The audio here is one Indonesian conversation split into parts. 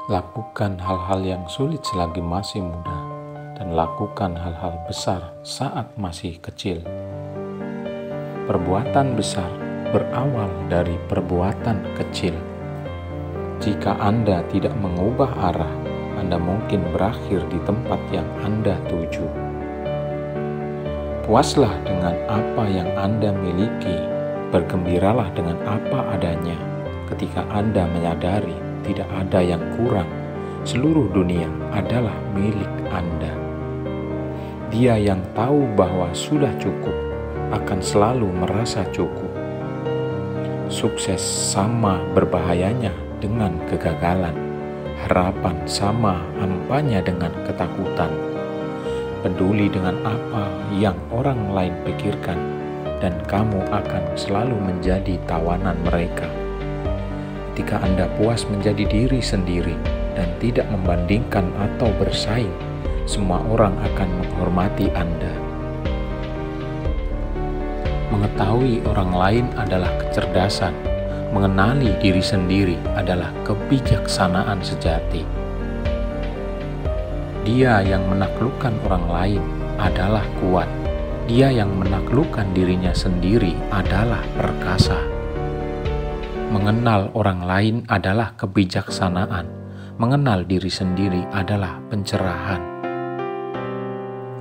Lakukan hal-hal yang sulit selagi masih muda, dan lakukan hal-hal besar saat masih kecil. Perbuatan besar berawal dari perbuatan kecil. Jika Anda tidak mengubah arah, Anda mungkin berakhir di tempat yang Anda tuju. Puaslah dengan apa yang Anda miliki, bergembiralah dengan apa adanya. Ketika Anda menyadari tidak ada yang kurang, seluruh dunia adalah milik Anda. Dia yang tahu bahwa sudah cukup akan selalu merasa cukup. Sukses sama berbahayanya dengan kegagalan. Harapan sama hampanya dengan ketakutan. Peduli dengan apa yang orang lain pikirkan, dan kamu akan selalu menjadi tawanan mereka. Ketika Anda puas menjadi diri sendiri dan tidak membandingkan atau bersaing, semua orang akan menghormati Anda. Mengetahui orang lain adalah kecerdasan, mengenali diri sendiri adalah kebijaksanaan sejati. Dia yang menaklukkan orang lain adalah kuat. Dia yang menaklukkan dirinya sendiri adalah perkasa. Mengenal orang lain adalah kebijaksanaan. Mengenal diri sendiri adalah pencerahan.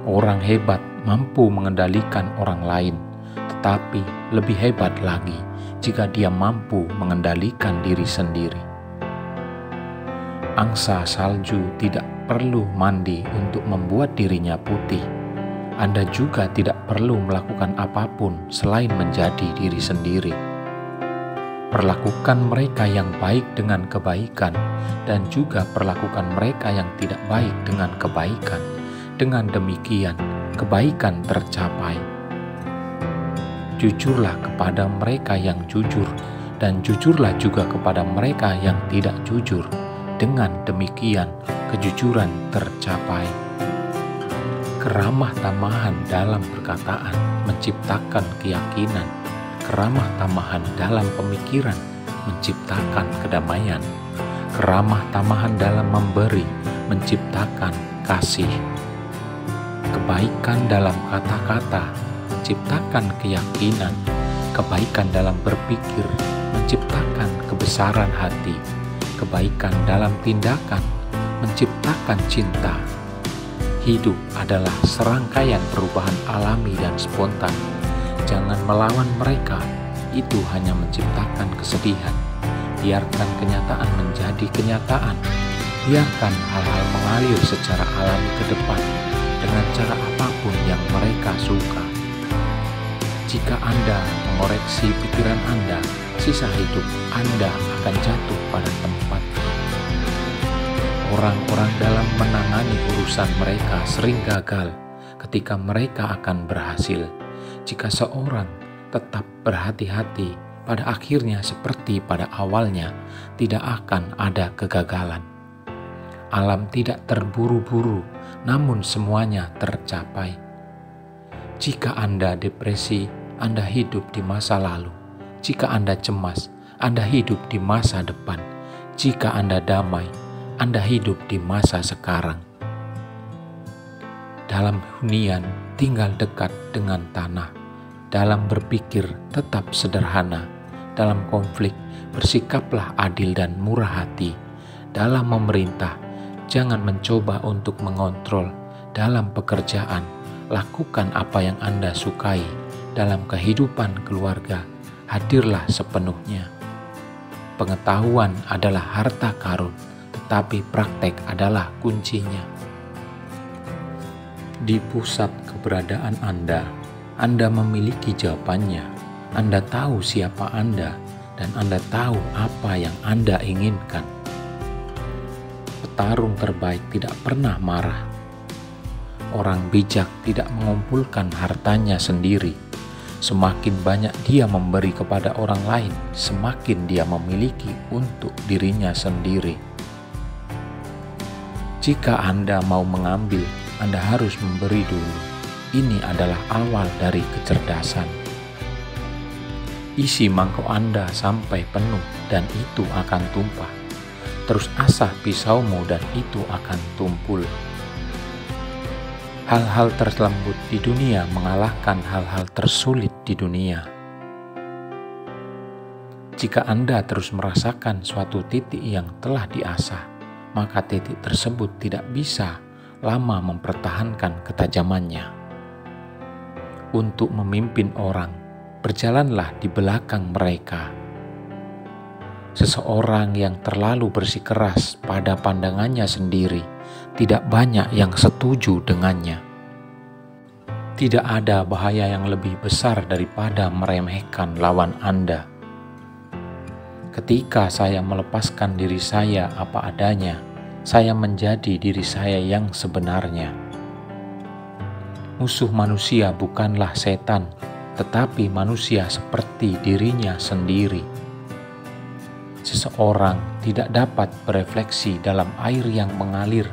Orang hebat mampu mengendalikan orang lain, tetapi lebih hebat lagi jika dia mampu mengendalikan diri sendiri. Angsa salju tidak perlu mandi untuk membuat dirinya putih. Anda juga tidak perlu melakukan apapun selain menjadi diri sendiri. Perlakukan mereka yang baik dengan kebaikan, dan juga perlakukan mereka yang tidak baik dengan kebaikan. Dengan demikian, kebaikan tercapai. Jujurlah kepada mereka yang jujur, dan jujurlah juga kepada mereka yang tidak jujur. Dengan demikian, kejujuran tercapai. Keramah tamahan dalam perkataan menciptakan keyakinan. Keramah tamahan dalam pemikiran menciptakan kedamaian. Keramah tamahan dalam memberi menciptakan kasih. Kebaikan dalam kata-kata menciptakan keyakinan. Kebaikan dalam berpikir menciptakan kebesaran hati. Kebaikan dalam tindakan menciptakan cinta. Hidup adalah serangkaian perubahan alami dan spontan. Jangan melawan mereka, itu hanya menciptakan kesedihan. Biarkan kenyataan menjadi kenyataan. Biarkan hal-hal mengalir secara alami ke depan dengan cara apapun yang mereka suka. Jika Anda mengoreksi pikiran Anda, sisa hidup Anda akan jatuh pada tempatnya. Orang-orang dalam menangani urusan mereka sering gagal ketika mereka akan berhasil. Jika seorang tetap berhati-hati, pada akhirnya seperti pada awalnya, tidak akan ada kegagalan. Alam tidak terburu-buru, namun semuanya tercapai. Jika Anda depresi, Anda hidup di masa lalu. Jika Anda cemas, Anda hidup di masa depan. Jika Anda damai, Anda hidup di masa sekarang. Dalam hunian, tinggal dekat dengan tanah. Dalam berpikir, tetap sederhana. Dalam konflik, bersikaplah adil dan murah hati. Dalam memerintah, jangan mencoba untuk mengontrol. Dalam pekerjaan, lakukan apa yang Anda sukai. Dalam kehidupan keluarga, hadirlah sepenuhnya. Pengetahuan adalah harta karun, tetapi praktek adalah kuncinya. Di pusat keberadaan Anda memiliki jawabannya. Anda tahu siapa Anda, dan Anda tahu apa yang Anda inginkan. Petarung terbaik tidak pernah marah. Orang bijak tidak mengumpulkan hartanya sendiri. Semakin banyak dia memberi kepada orang lain, semakin dia memiliki untuk dirinya sendiri. Jika Anda mau mengambil, Anda harus memberi dulu. Ini adalah awal dari kecerdasan. Isi mangkok Anda sampai penuh dan itu akan tumpah. terus asah pisaumu dan itu akan tumpul. Hal-hal terlembut di dunia mengalahkan hal-hal tersulit di dunia. Jika Anda terus merasakan suatu titik yang telah diasah, maka titik tersebut tidak bisa lama mempertahankan ketajamannya. Untuk memimpin orang, berjalanlah di belakang mereka. Seseorang yang terlalu bersikeras pada pandangannya sendiri, tidak banyak yang setuju dengannya. Tidak ada bahaya yang lebih besar daripada meremehkan lawan Anda. Ketika saya melepaskan diri saya apa adanya, saya menjadi diri saya yang sebenarnya. Musuh manusia bukanlah setan, tetapi manusia seperti dirinya sendiri. Seseorang tidak dapat berefleksi dalam air yang mengalir,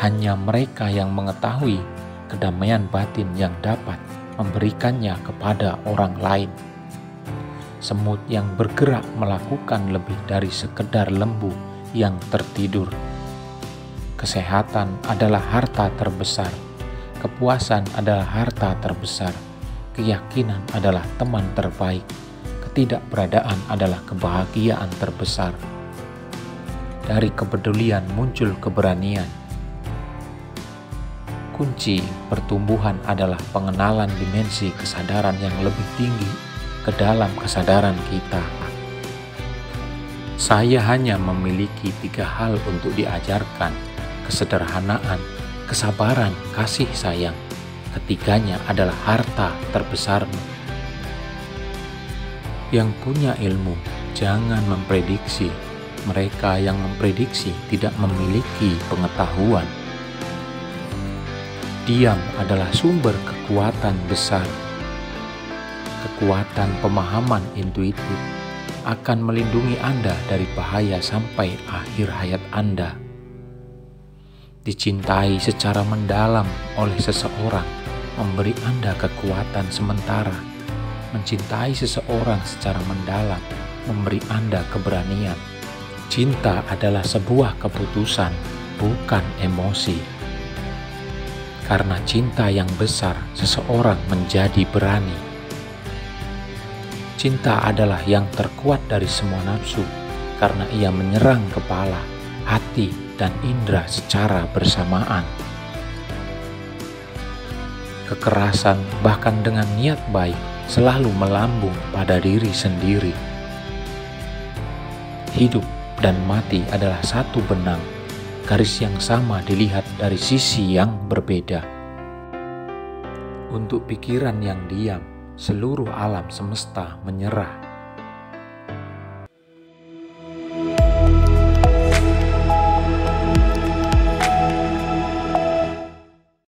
hanya mereka yang mengetahui kedamaian batin yang dapat memberikannya kepada orang lain. Semut yang bergerak melakukan lebih dari sekedar lembu yang tertidur. Kesehatan adalah harta terbesar, kepuasan adalah harta terbesar, keyakinan adalah teman terbaik, ketidakberadaan adalah kebahagiaan terbesar. Dari kepedulian muncul keberanian. Kunci pertumbuhan adalah pengenalan dimensi kesadaran yang lebih tinggi ke dalam kesadaran kita. Saya hanya memiliki 3 hal untuk diajarkan: kesederhanaan, kesabaran, kasih sayang. Ketiganya adalah harta terbesarmu. Yang punya ilmu, jangan memprediksi. Mereka yang memprediksi tidak memiliki pengetahuan. Diam adalah sumber kekuatan besar. Kekuatan pemahaman intuitif akan melindungi Anda dari bahaya sampai akhir hayat Anda. Dicintai secara mendalam oleh seseorang memberi Anda kekuatan sementara. Mencintai seseorang secara mendalam memberi Anda keberanian. Cinta adalah sebuah keputusan, bukan emosi. Karena cinta yang besar, seseorang menjadi berani. Cinta adalah yang terkuat dari semua nafsu, karena ia menyerang kepala, hati, dan indera secara bersamaan. Kekerasan, bahkan dengan niat baik, selalu melambung pada diri sendiri. Hidup dan mati adalah satu benang, garis yang sama dilihat dari sisi yang berbeda. Untuk pikiran yang diam, seluruh alam semesta menyerah.